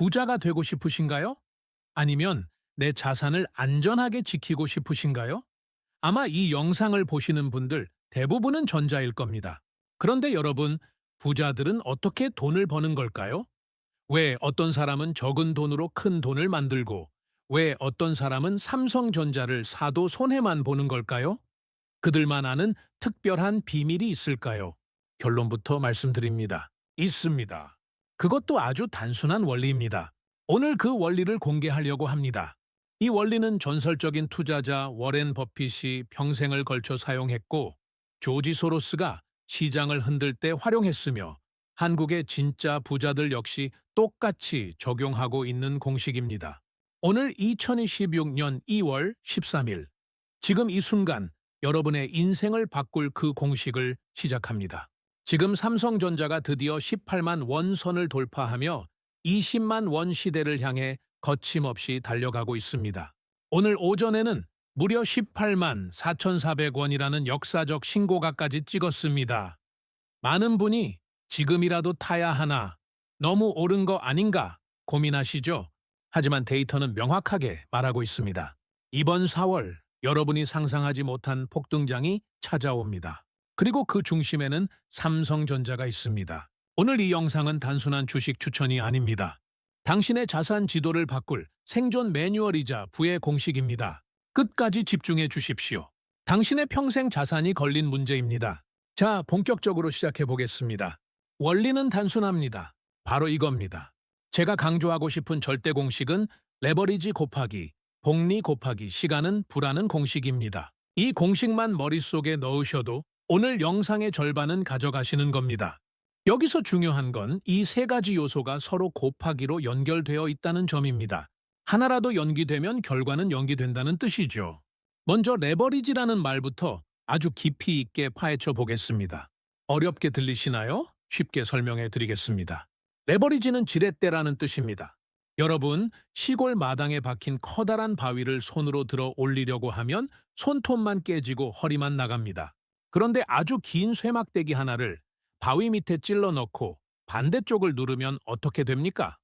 부자가 되고 싶으신가요? 아니면 내 자산을 안전하게 지키고 싶으신가요? 아마 이 영상을 보시는 분들 대부분은 전자일 겁니다. 그런데 여러분, 부자들은 어떻게 돈을 버는 걸까요? 왜 어떤 사람은 적은 돈으로 큰 돈을 만들고, 왜 어떤 사람은 삼성전자를 사도 손해만 보는 걸까요? 그들만 아는 특별한 비밀이 있을까요? 결론부터 말씀드립니다. 있습니다. 그것도 아주 단순한 원리입니다. 오늘 그 원리를 공개하려고 합니다. 이 원리는 전설적인 투자자 워렌 버핏이 평생을 걸쳐 사용했고, 조지 소로스가 시장을 흔들 때 활용했으며, 한국의 진짜 부자들 역시 똑같이 적용하고 있는 공식입니다. 오늘 2026년 2월 13일, 지금 이 순간 여러분의 인생을 바꿀 그 공식을 시작합니다. 지금 삼성전자가 드디어 18만 원 선을 돌파하며 20만 원 시대를 향해 거침없이 달려가고 있습니다. 오늘 오전에는 무려 18만 4,400원이라는 역사적 신고가까지 찍었습니다. 많은 분이 지금이라도 타야 하나, 너무 오른 거 아닌가 고민하시죠? 하지만 데이터는 명확하게 말하고 있습니다. 이번 4월 여러분이 상상하지 못한 폭등장이 찾아옵니다. 그리고 그 중심에는 삼성전자가 있습니다. 오늘 이 영상은 단순한 주식 추천이 아닙니다. 당신의 자산 지도를 바꿀 생존 매뉴얼이자 부의 공식입니다. 끝까지 집중해 주십시오. 당신의 평생 자산이 걸린 문제입니다. 자, 본격적으로 시작해 보겠습니다. 원리는 단순합니다. 바로 이겁니다. 제가 강조하고 싶은 절대 공식은 레버리지 곱하기 복리 곱하기 시간은 부라는 공식입니다. 이 공식만 머릿속에 넣으셔도 오늘 영상의 절반은 가져가시는 겁니다. 여기서 중요한 건 이 세 가지 요소가 서로 곱하기로 연결되어 있다는 점입니다. 하나라도 연기되면 결과는 연기된다는 뜻이죠. 먼저 레버리지라는 말부터 아주 깊이 있게 파헤쳐 보겠습니다. 어렵게 들리시나요? 쉽게 설명해 드리겠습니다. 레버리지는 지렛대라는 뜻입니다. 여러분, 시골 마당에 박힌 커다란 바위를 손으로 들어 올리려고 하면 손톱만 깨지고 허리만 나갑니다. 그런데 아주 긴 쇠막대기 하나를 바위 밑에 찔러 넣고 반대쪽을 누르면 어떻게 됩니까?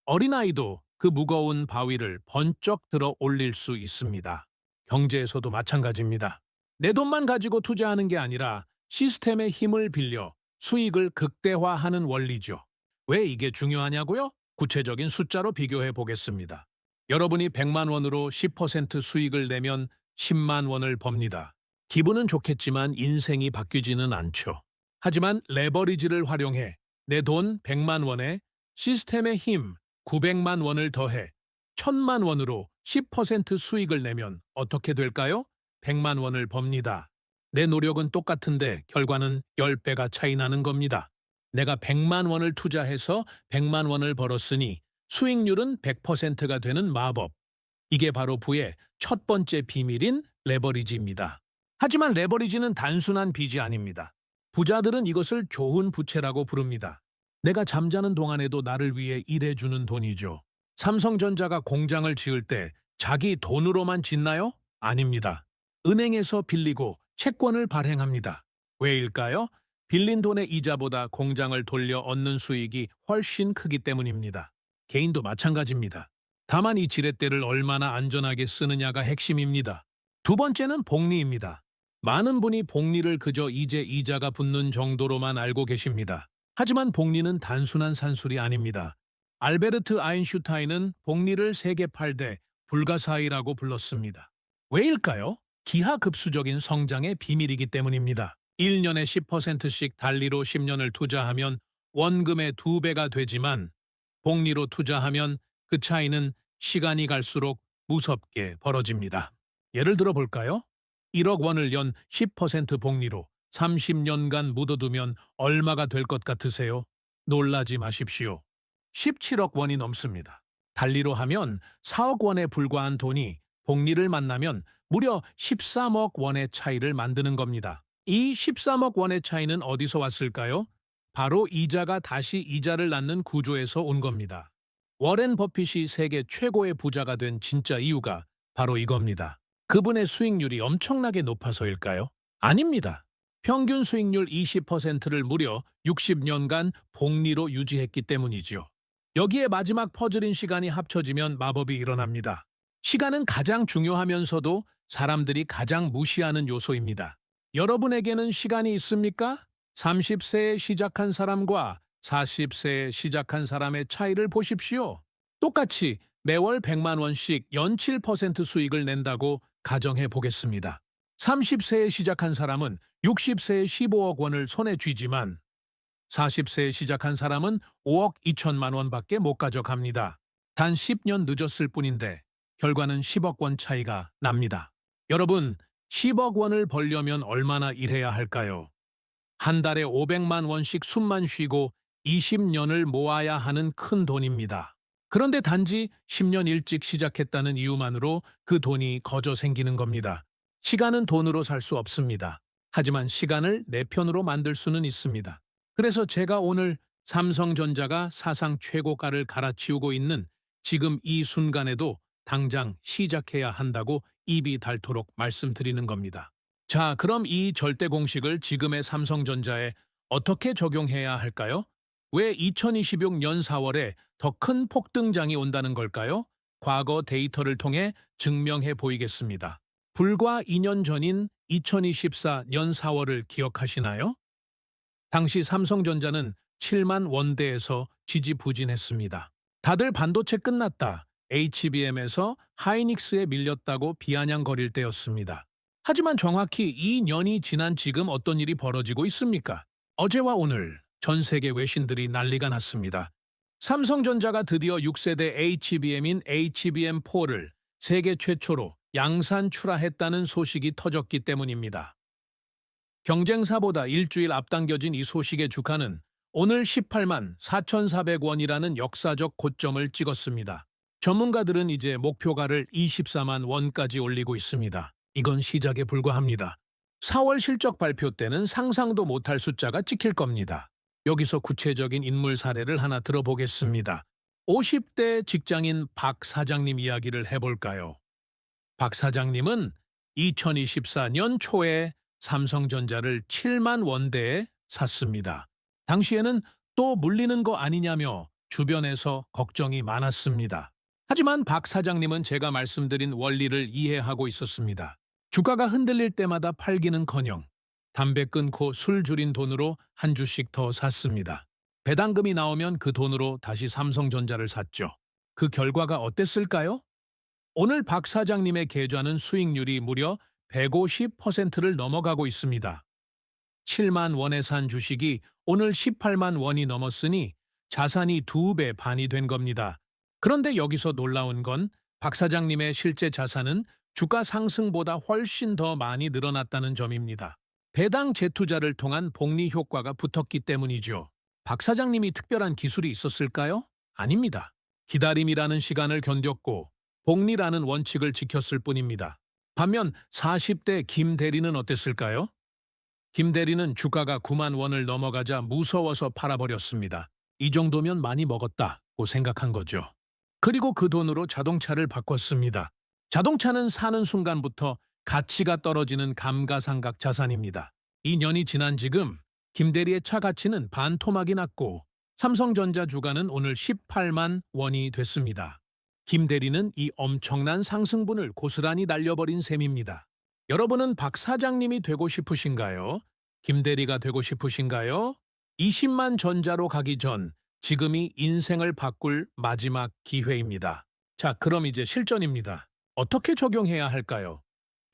어린아이도 그 무거운 바위를 번쩍 들어 올릴 수 있습니다. 경제에서도 마찬가지입니다. 내 돈만 가지고 투자하는 게 아니라 시스템의 힘을 빌려 수익을 극대화하는 원리죠. 왜 이게 중요하냐고요? 구체적인 숫자로 비교해 보겠습니다. 여러분이 100만 원으로 10% 수익을 내면 10만 원을 법니다. 기분은 좋겠지만 인생이 바뀌지는 않죠. 하지만 레버리지를 활용해 내 돈 100만 원에 시스템의 힘 900만 원을 더해 1000만 원으로 10% 수익을 내면 어떻게 될까요? 100만 원을 법니다. 내 노력은 똑같은데 결과는 10배가 차이 나는 겁니다. 내가 100만 원을 투자해서 100만 원을 벌었으니 수익률은 100%가 되는 마법. 이게 바로 부의 첫 번째 비밀인 레버리지입니다. 하지만 레버리지는 단순한 빚이 아닙니다. 부자들은 이것을 좋은 부채라고 부릅니다. 내가 잠자는 동안에도 나를 위해 일해주는 돈이죠. 삼성전자가 공장을 지을 때 자기 돈으로만 짓나요? 아닙니다. 은행에서 빌리고 채권을 발행합니다. 왜일까요? 빌린 돈의 이자보다 공장을 돌려 얻는 수익이 훨씬 크기 때문입니다. 개인도 마찬가지입니다. 다만 이 지렛대를 얼마나 안전하게 쓰느냐가 핵심입니다. 두 번째는 복리입니다. 많은 분이 복리를 그저 이제 이자가 붙는 정도로만 알고 계십니다. 하지만 복리는 단순한 산술이 아닙니다. 알베르트 아인슈타인은 복리를 세계 8대 불가사의라고 불렀습니다. 왜일까요? 기하급수적인 성장의 비밀이기 때문입니다. 1년에 10%씩 달리로 10년을 투자하면 원금의 2배가 되지만 복리로 투자하면 그 차이는 시간이 갈수록 무섭게 벌어집니다. 예를 들어 볼까요? 1억 원을 연 10% 복리로 30년간 묻어두면 얼마가 될 것 같으세요? 놀라지 마십시오. 17억 원이 넘습니다. 달리로 하면 4억 원에 불과한 돈이 복리를 만나면 무려 13억 원의 차이를 만드는 겁니다. 이 13억 원의 차이는 어디서 왔을까요? 바로 이자가 다시 이자를 낳는 구조에서 온 겁니다. 워렌 버핏이 세계 최고의 부자가 된 진짜 이유가 바로 이겁니다. 그분의 수익률이 엄청나게 높아서일까요? 아닙니다. 평균 수익률 20%를 무려 60년간 복리로 유지했기 때문이죠. 여기에 마지막 퍼즐인 시간이 합쳐지면 마법이 일어납니다. 시간은 가장 중요하면서도 사람들이 가장 무시하는 요소입니다. 여러분에게는 시간이 있습니까? 30세에 시작한 사람과 40세에 시작한 사람의 차이를 보십시오. 똑같이 매월 100만 원씩 연 7% 수익을 낸다고 가정해 보겠습니다. 30세에 시작한 사람은 60세에 15억 원을 손에 쥐지만 40세에 시작한 사람은 5억 2천만 원밖에 못 가져갑니다. 단 10년 늦었을 뿐인데 결과는 10억 원 차이가 납니다. 여러분, 10억 원을 벌려면 얼마나 일해야 할까요? 한 달에 500만 원씩 숨만 쉬고 20년을 모아야 하는 큰 돈입니다. 그런데 단지 10년 일찍 시작했다는 이유만으로 그 돈이 거저 생기는 겁니다. 시간은 돈으로 살 수 없습니다. 하지만 시간을 내 편으로 만들 수는 있습니다. 그래서 제가 오늘 삼성전자가 사상 최고가를 갈아치우고 있는 지금 이 순간에도 당장 시작해야 한다고 입이 닳도록 말씀드리는 겁니다. 자, 그럼 이 절대 공식을 지금의 삼성전자에 어떻게 적용해야 할까요? 왜 2026년 4월에 더 큰 폭등장이 온다는 걸까요? 과거 데이터를 통해 증명해 보이겠습니다. 불과 2년 전인 2024년 4월을 기억하시나요? 당시 삼성전자는 7만 원대에서 지지부진했습니다. 다들 반도체 끝났다, HBM에서 하이닉스에 밀렸다고 비아냥거릴 때였습니다. 하지만 정확히 2년이 지난 지금 어떤 일이 벌어지고 있습니까? 어제와 오늘 전 세계 외신들이 난리가 났습니다. 삼성전자가 드디어 6세대 HBM인 HBM4를 세계 최초로 양산 출하했다는 소식이 터졌기 때문입니다. 경쟁사보다 일주일 앞당겨진 이 소식의 주가는 오늘 18만 4,400원이라는 역사적 고점을 찍었습니다. 전문가들은 이제 목표가를 24만 원까지 올리고 있습니다. 이건 시작에 불과합니다. 4월 실적 발표 때는 상상도 못할 숫자가 찍힐 겁니다. 여기서 구체적인 인물 사례를 하나 들어보겠습니다. 50대 직장인 박 사장님 이야기를 해볼까요? 박 사장님은 2024년 초에 삼성전자를 7만 원대에 샀습니다. 당시에는 또 물리는 거 아니냐며 주변에서 걱정이 많았습니다. 하지만 박 사장님은 제가 말씀드린 원리를 이해하고 있었습니다. 주가가 흔들릴 때마다 팔기는커녕 담배 끊고 술 줄인 돈으로 한 주씩 더 샀습니다. 배당금이 나오면 그 돈으로 다시 삼성전자를 샀죠. 그 결과가 어땠을까요? 오늘 박 사장님의 계좌는 수익률이 무려 150%를 넘어가고 있습니다. 7만 원에 산 주식이 오늘 18만 원이 넘었으니 자산이 2배 반이 된 겁니다. 그런데 여기서 놀라운 건 박 사장님의 실제 자산은 주가 상승보다 훨씬 더 많이 늘어났다는 점입니다. 배당 재투자를 통한 복리 효과가 붙었기 때문이죠. 박 사장님이 특별한 기술이 있었을까요? 아닙니다. 기다림이라는 시간을 견뎠고 복리라는 원칙을 지켰을 뿐입니다. 반면 40대 김 대리는 어땠을까요? 김 대리는 주가가 9만 원을 넘어가자 무서워서 팔아버렸습니다. 이 정도면 많이 먹었다고 생각한 거죠. 그리고 그 돈으로 자동차를 바꿨습니다. 자동차는 사는 순간부터 가치가 떨어지는 감가상각 자산입니다. 2년이 지난 지금 김 대리의 차 가치는 반토막이 났고 삼성전자 주가는 오늘 18만 원이 됐습니다. 김 대리는 이 엄청난 상승분을 고스란히 날려버린 셈입니다. 여러분은 박 사장님이 되고 싶으신가요? 김 대리가 되고 싶으신가요? 20만 전자로 가기 전 지금이 인생을 바꿀 마지막 기회입니다. 자, 그럼 이제 실전입니다. 어떻게 적용해야 할까요?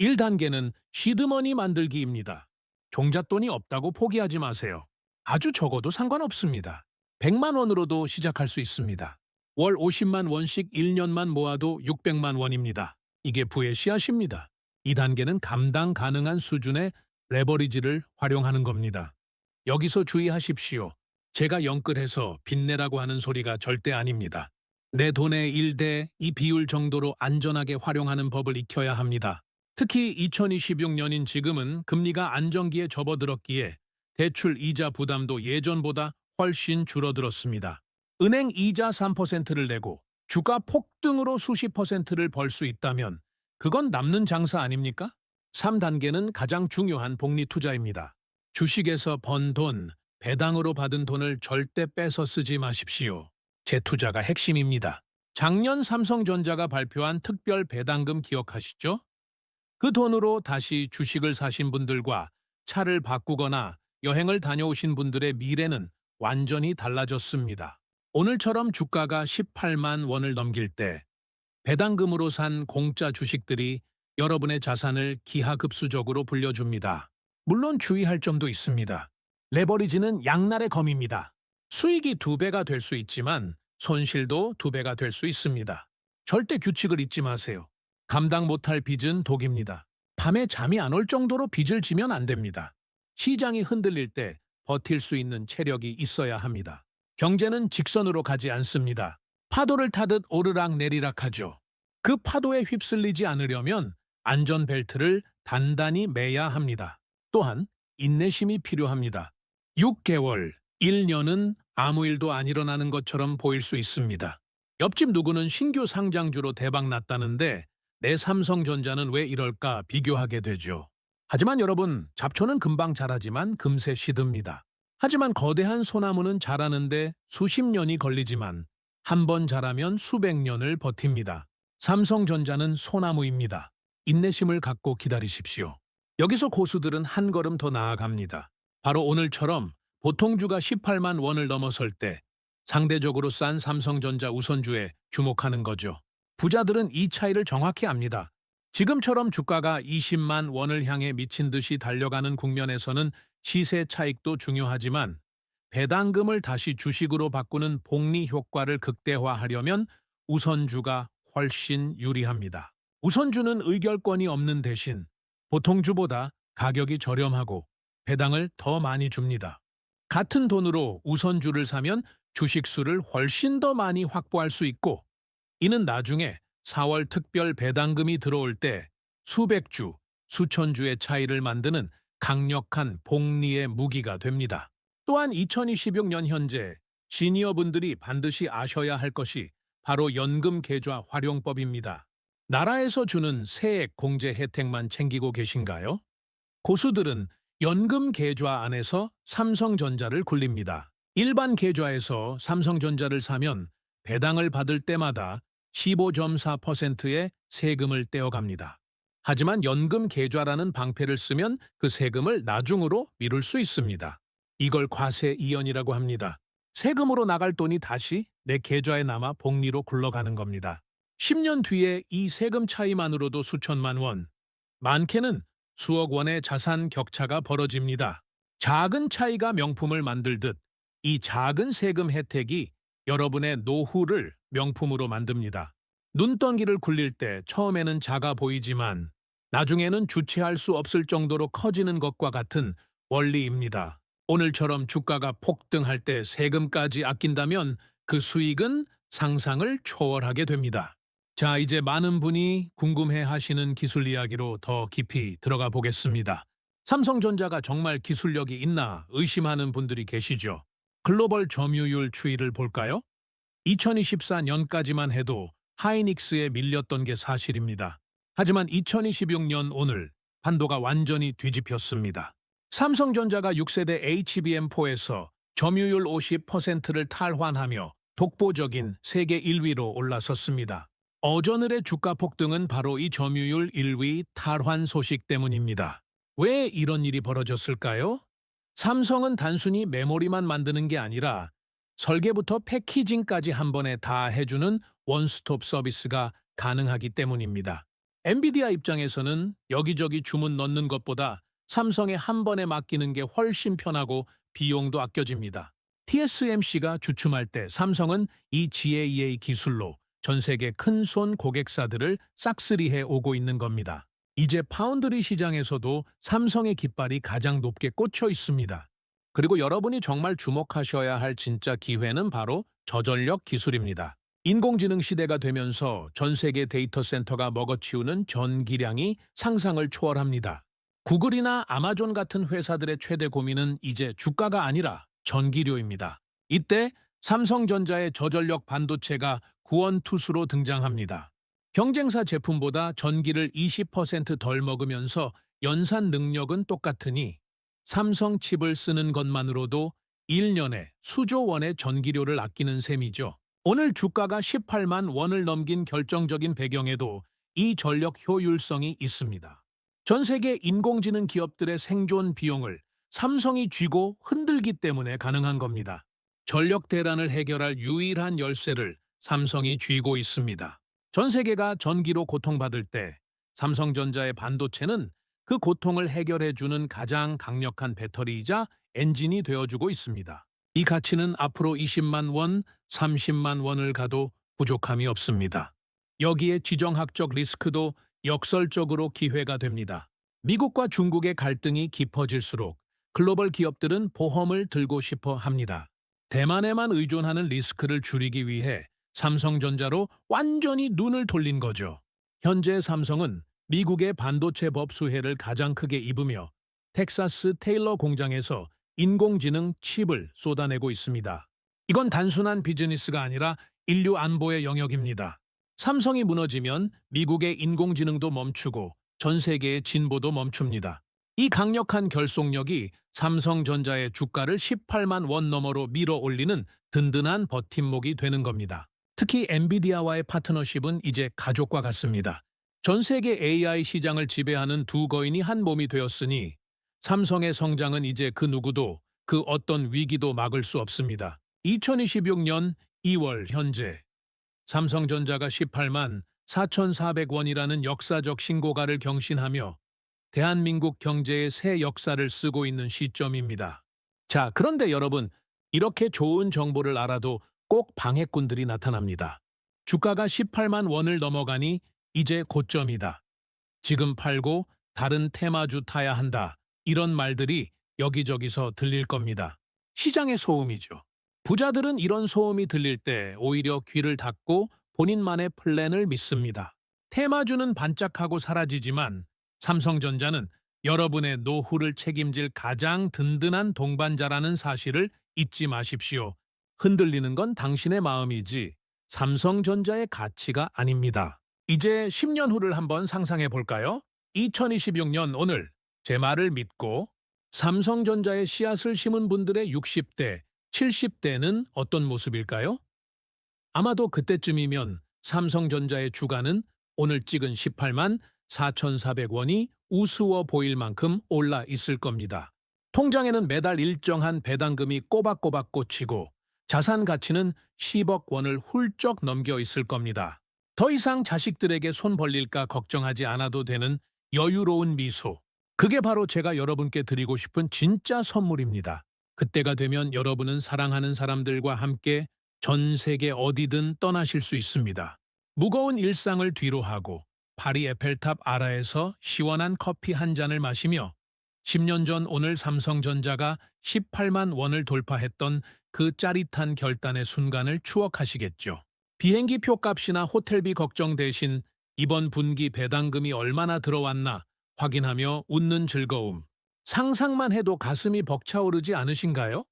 1단계는 시드머니 만들기입니다. 종잣돈이 없다고 포기하지 마세요. 아주 적어도 상관없습니다. 100만 원으로도 시작할 수 있습니다. 월 50만 원씩 1년만 모아도 600만 원입니다. 이게 부의 씨앗입니다. 2단계는 감당 가능한 수준의 레버리지를 활용하는 겁니다. 여기서 주의하십시오. 제가 영끌해서 빚내라고 하는 소리가 절대 아닙니다. 내 돈의 1대 2 비율 정도로 안전하게 활용하는 법을 익혀야 합니다. 특히 2026년인 지금은 금리가 안정기에 접어들었기에 대출 이자 부담도 예전보다 훨씬 줄어들었습니다. 은행 이자 3%를 내고 주가 폭등으로 수십 퍼센트를 벌 수 있다면 그건 남는 장사 아닙니까? 3단계는 가장 중요한 복리 투자입니다. 주식에서 번 돈, 배당으로 받은 돈을 절대 뺏어 쓰지 마십시오. 재투자가 핵심입니다. 작년 삼성전자가 발표한 특별 배당금 기억하시죠? 그 돈으로 다시 주식을 사신 분들과 차를 바꾸거나 여행을 다녀오신 분들의 미래는 완전히 달라졌습니다. 오늘처럼 주가가 18만 원을 넘길 때 배당금으로 산 공짜 주식들이 여러분의 자산을 기하급수적으로 불려줍니다. 물론 주의할 점도 있습니다. 레버리지는 양날의 검입니다. 수익이 2배가 될 수 있지만 손실도 2배가 될 수 있습니다. 절대 규칙을 잊지 마세요. 감당 못할 빚은 독입니다. 밤에 잠이 안 올 정도로 빚을 지면 안 됩니다. 시장이 흔들릴 때 버틸 수 있는 체력이 있어야 합니다. 경제는 직선으로 가지 않습니다. 파도를 타듯 오르락 내리락 하죠. 그 파도에 휩쓸리지 않으려면 안전벨트를 단단히 매야 합니다. 또한 인내심이 필요합니다. 6개월, 1년은 아무 일도 안 일어나는 것처럼 보일 수 있습니다. 옆집 누구는 신규 상장주로 대박 났다는데 내 삼성전자는 왜 이럴까 비교하게 되죠. 하지만 여러분, 잡초는 금방 자라지만 금세 시듭니다. 하지만 거대한 소나무는 자라는데 수십 년이 걸리지만 한 번 자라면 수백 년을 버팁니다. 삼성전자는 소나무입니다. 인내심을 갖고 기다리십시오. 여기서 고수들은 한 걸음 더 나아갑니다. 바로 오늘처럼 보통주가 18만 원을 넘어설 때 상대적으로 싼 삼성전자 우선주에 주목하는 거죠. 부자들은 이 차이를 정확히 압니다. 지금처럼 주가가 20만 원을 향해 미친 듯이 달려가는 국면에서는 시세 차익도 중요하지만 배당금을 다시 주식으로 바꾸는 복리 효과를 극대화하려면 우선주가 훨씬 유리합니다. 우선주는 의결권이 없는 대신 보통주보다 가격이 저렴하고 배당을 더 많이 줍니다. 같은 돈으로 우선주를 사면 주식수를 훨씬 더 많이 확보할 수 있고 이는 나중에 4월 특별 배당금이 들어올 때 수백 주, 수천 주의 차이를 만드는 강력한 복리의 무기가 됩니다. 또한 2026년 현재 시니어분들이 반드시 아셔야 할 것이 바로 연금 계좌 활용법입니다. 나라에서 주는 세액 공제 혜택만 챙기고 계신가요? 고수들은 연금 계좌 안에서 삼성전자를 굴립니다. 일반 계좌에서 삼성전자를 사면 배당을 받을 때마다 15.4%의 세금을 떼어갑니다. 하지만 연금 계좌라는 방패를 쓰면 그 세금을 나중으로 미룰 수 있습니다. 이걸 과세 이연이라고 합니다. 세금으로 나갈 돈이 다시 내 계좌에 남아 복리로 굴러가는 겁니다. 10년 뒤에 이 세금 차이만으로도 수천만 원, 많게는 수억 원의 자산 격차가 벌어집니다. 작은 차이가 명품을 만들듯 이 작은 세금 혜택이 여러분의 노후를 명품으로 만듭니다. 눈덩이를 굴릴 때 처음에는 작아 보이지만 나중에는 주체할 수 없을 정도로 커지는 것과 같은 원리입니다. 오늘처럼 주가가 폭등할 때 세금까지 아낀다면 그 수익은 상상을 초월하게 됩니다. 자, 이제 많은 분이 궁금해 하시는 기술 이야기로 더 깊이 들어가 보겠습니다. 삼성전자가 정말 기술력이 있나 의심하는 분들이 계시죠? 글로벌 점유율 추이를 볼까요? 2024년까지만 해도 하이닉스에 밀렸던 게 사실입니다. 하지만 2026년 오늘 판도가 완전히 뒤집혔습니다. 삼성전자가 6세대 HBM4에서 점유율 50%를 탈환하며 독보적인 세계 1위로 올라섰습니다. 어저늘의 주가 폭등은 바로 이 점유율 1위 탈환 소식 때문입니다. 왜 이런 일이 벌어졌을까요? 삼성은 단순히 메모리만 만드는 게 아니라 설계부터 패키징까지 한 번에 다 해주는 원스톱 서비스가 가능하기 때문입니다. 엔비디아 입장에서는 여기저기 주문 넣는 것보다 삼성에 한 번에 맡기는 게 훨씬 편하고 비용도 아껴집니다. TSMC가 주춤할 때 삼성은 이 GAA 기술로 전 세계 큰손 고객사들을 싹쓸이해 오고 있는 겁니다. 이제 파운드리 시장에서도 삼성의 깃발이 가장 높게 꽂혀 있습니다. 그리고 여러분이 정말 주목하셔야 할 진짜 기회는 바로 저전력 기술입니다. 인공지능 시대가 되면서 전 세계 데이터 센터가 먹어치우는 전기량이 상상을 초월합니다. 구글이나 아마존 같은 회사들의 최대 고민은 이제 주가가 아니라 전기료입니다. 이때 삼성전자의 저전력 반도체가 구원투수로 등장합니다. 경쟁사 제품보다 전기를 20%덜 먹으면서 연산 능력은 똑같으니 삼성 칩을 쓰는 것만으로도 1년에 수조 원의 전기료를 아끼는 셈이죠. 오늘 주가가 18만 원을 넘긴 결정적인 배경에도 이 전력 효율성이 있습니다. 전 세계 인공지능 기업들의 생존 비용을 삼성이 쥐고 흔들기 때문에 가능한 겁니다. 전력 대란을 해결할 유일한 열쇠를 삼성이 쥐고 있습니다. 전 세계가 전기로 고통받을 때 삼성전자의 반도체는 그 고통을 해결해주는 가장 강력한 배터리이자 엔진이 되어주고 있습니다. 이 가치는 앞으로 20만 원, 30만 원을 가도 부족함이 없습니다. 여기에 지정학적 리스크도 역설적으로 기회가 됩니다. 미국과 중국의 갈등이 깊어질수록 글로벌 기업들은 보험을 들고 싶어 합니다. 대만에만 의존하는 리스크를 줄이기 위해 삼성전자로 완전히 눈을 돌린 거죠. 현재 삼성은 미국의 반도체 법 수혜를 가장 크게 입으며 텍사스 테일러 공장에서 인공지능 칩을 쏟아내고 있습니다. 이건 단순한 비즈니스가 아니라 인류 안보의 영역입니다. 삼성이 무너지면 미국의 인공지능도 멈추고 전 세계의 진보도 멈춥니다. 이 강력한 결속력이 삼성전자의 주가를 18만 원 너머로 밀어 올리는 든든한 버팀목이 되는 겁니다. 특히 엔비디아와의 파트너십은 이제 가족과 같습니다. 전 세계 AI 시장을 지배하는 두 거인이 한 몸이 되었으니 삼성의 성장은 이제 그 누구도 그 어떤 위기도 막을 수 없습니다. 2026년 2월 현재 삼성전자가 18만 4,400원이라는 역사적 신고가를 경신하며 대한민국 경제의 새 역사를 쓰고 있는 시점입니다. 자, 그런데 여러분, 이렇게 좋은 정보를 알아도 꼭 방해꾼들이 나타납니다. 주가가 18만 원을 넘어가니 이제 고점이다. 지금 팔고 다른 테마주 타야 한다. 이런 말들이 여기저기서 들릴 겁니다. 시장의 소음이죠. 부자들은 이런 소음이 들릴 때 오히려 귀를 닫고 본인만의 플랜을 믿습니다. 테마주는 반짝하고 사라지지만 삼성전자는 여러분의 노후를 책임질 가장 든든한 동반자라는 사실을 잊지 마십시오. 흔들리는 건 당신의 마음이지 삼성전자의 가치가 아닙니다. 이제 10년 후를 한번 상상해 볼까요? 2026년 오늘 제 말을 믿고 삼성전자의 씨앗을 심은 분들의 60대, 70대는 어떤 모습일까요? 아마도 그때쯤이면 삼성전자의 주가는 오늘 찍은 18만 4,400원이 우스워 보일 만큼 올라 있을 겁니다. 통장에는 매달 일정한 배당금이 꼬박꼬박 꽂히고 자산 가치는 10억 원을 훌쩍 넘겨 있을 겁니다. 더 이상 자식들에게 손 벌릴까 걱정하지 않아도 되는 여유로운 미소. 그게 바로 제가 여러분께 드리고 싶은 진짜 선물입니다. 그때가 되면 여러분은 사랑하는 사람들과 함께 전 세계 어디든 떠나실 수 있습니다. 무거운 일상을 뒤로 하고 파리 에펠탑 아라에서 시원한 커피 한 잔을 마시며 10년 전 오늘 삼성전자가 18만 원을 돌파했던 그 짜릿한 결단의 순간을 추억하시겠죠. 비행기 표값이나 호텔비 걱정 대신 이번 분기 배당금이 얼마나 들어왔나 확인하며 웃는 즐거움. 상상만 해도 가슴이 벅차오르지 않으신가요?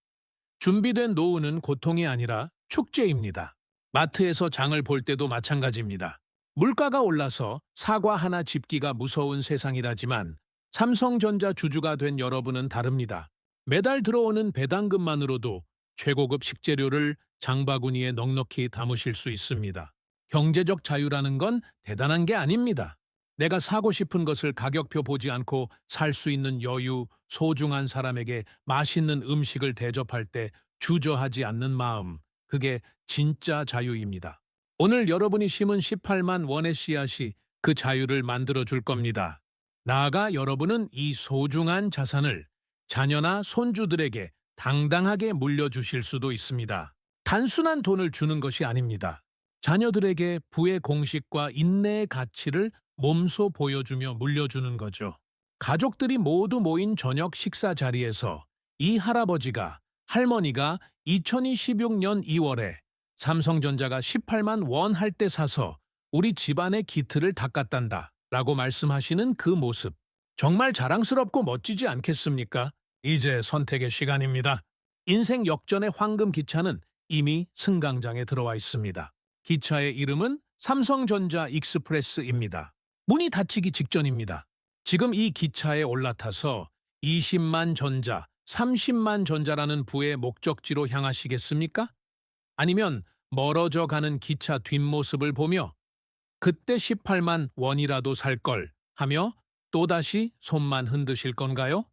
준비된 노후는 고통이 아니라 축제입니다. 마트에서 장을 볼 때도 마찬가지입니다. 물가가 올라서 사과 하나 집기가 무서운 세상이라지만 삼성전자 주주가 된 여러분은 다릅니다. 매달 들어오는 배당금만으로도 최고급 식재료를 장바구니에 넉넉히 담으실 수 있습니다. 경제적 자유라는 건 대단한 게 아닙니다. 내가 사고 싶은 것을 가격표 보지 않고 살 수 있는 여유, 소중한 사람에게 맛있는 음식을 대접할 때 주저하지 않는 마음, 그게 진짜 자유입니다. 오늘 여러분이 심은 18만 원의 씨앗이 그 자유를 만들어 줄 겁니다. 나아가 여러분은 이 소중한 자산을 자녀나 손주들에게 당당하게 물려주실 수도 있습니다. 단순한 돈을 주는 것이 아닙니다. 자녀들에게 부의 공식과 인내의 가치를 몸소 보여주며 물려주는 거죠. 가족들이 모두 모인 저녁 식사 자리에서 이 할아버지가, 할머니가 2026년 2월에 삼성전자가 18만 원 할 때 사서 우리 집안의 기틀을 닦았단다 라고 말씀하시는 그 모습. 정말 자랑스럽고 멋지지 않겠습니까? 이제 선택의 시간입니다. 인생 역전의 황금 기차는 이미 승강장에 들어와 있습니다. 기차의 이름은 삼성전자 익스프레스입니다. 문이 닫히기 직전입니다. 지금 이 기차에 올라타서 20만 전자, 30만 전자라는 부의 목적지로 향하시겠습니까? 아니면 멀어져 가는 기차 뒷모습을 보며 그때 18만 원이라도 살 걸 하며 또다시 손만 흔드실 건가요?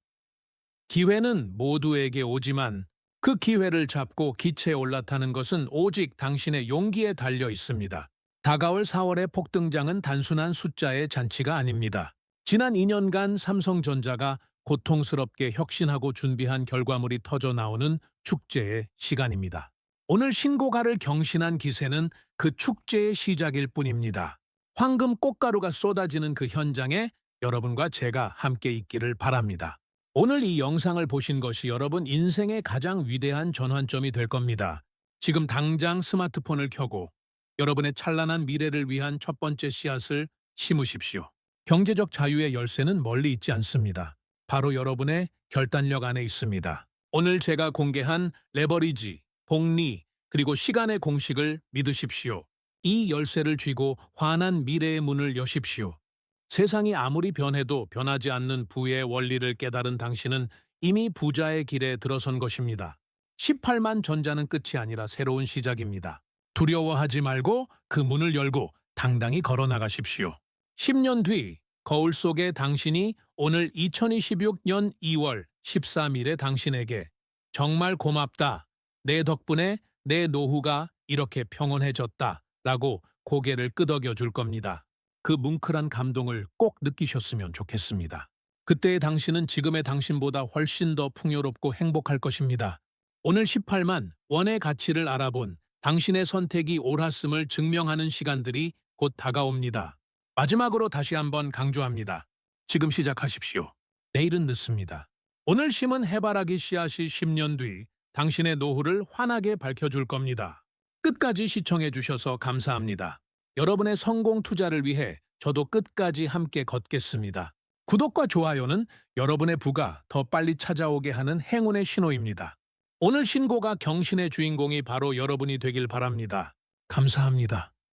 기회는 모두에게 오지만 그 기회를 잡고 기체에 올라타는 것은 오직 당신의 용기에 달려 있습니다. 다가올 4월의 폭등장은 단순한 숫자의 잔치가 아닙니다. 지난 2년간 삼성전자가 고통스럽게 혁신하고 준비한 결과물이 터져 나오는 축제의 시간입니다. 오늘 신고가를 경신한 기세는 그 축제의 시작일 뿐입니다. 황금 꽃가루가 쏟아지는 그 현장에 여러분과 제가 함께 있기를 바랍니다. 오늘 이 영상을 보신 것이 여러분 인생의 가장 위대한 전환점이 될 겁니다. 지금 당장 스마트폰을 켜고 여러분의 찬란한 미래를 위한 첫 번째 씨앗을 심으십시오. 경제적 자유의 열쇠는 멀리 있지 않습니다. 바로 여러분의 결단력 안에 있습니다. 오늘 제가 공개한 레버리지, 복리, 그리고 시간의 공식을 믿으십시오. 이 열쇠를 쥐고 환한 미래의 문을 여십시오. 세상이 아무리 변해도 변하지 않는 부의 원리를 깨달은 당신은 이미 부자의 길에 들어선 것입니다. 18만 전자는 끝이 아니라 새로운 시작입니다. 두려워하지 말고 그 문을 열고 당당히 걸어 나가십시오. 10년 뒤 거울 속의 당신이 오늘 2026년 2월 13일에 당신에게 정말 고맙다. 내 덕분에 내 노후가 이렇게 평온해졌다. 라고 고개를 끄덕여 줄 겁니다. 그 뭉클한 감동을 꼭 느끼셨으면 좋겠습니다. 그때의 당신은 지금의 당신보다 훨씬 더 풍요롭고 행복할 것입니다. 오늘 18만 원의 가치를 알아본 당신의 선택이 옳았음을 증명하는 시간들이 곧 다가옵니다. 마지막으로 다시 한번 강조합니다. 지금 시작하십시오. 내일은 늦습니다. 오늘 심은 해바라기 씨앗이 10년 뒤 당신의 노후를 환하게 밝혀줄 겁니다. 끝까지 시청해 주셔서 감사합니다. 여러분의 성공 투자를 위해 저도 끝까지 함께 걷겠습니다. 구독과 좋아요는 여러분의 부가 더 빨리 찾아오게 하는 행운의 신호입니다. 오늘 신고가 경신의 주인공이 바로 여러분이 되길 바랍니다. 감사합니다.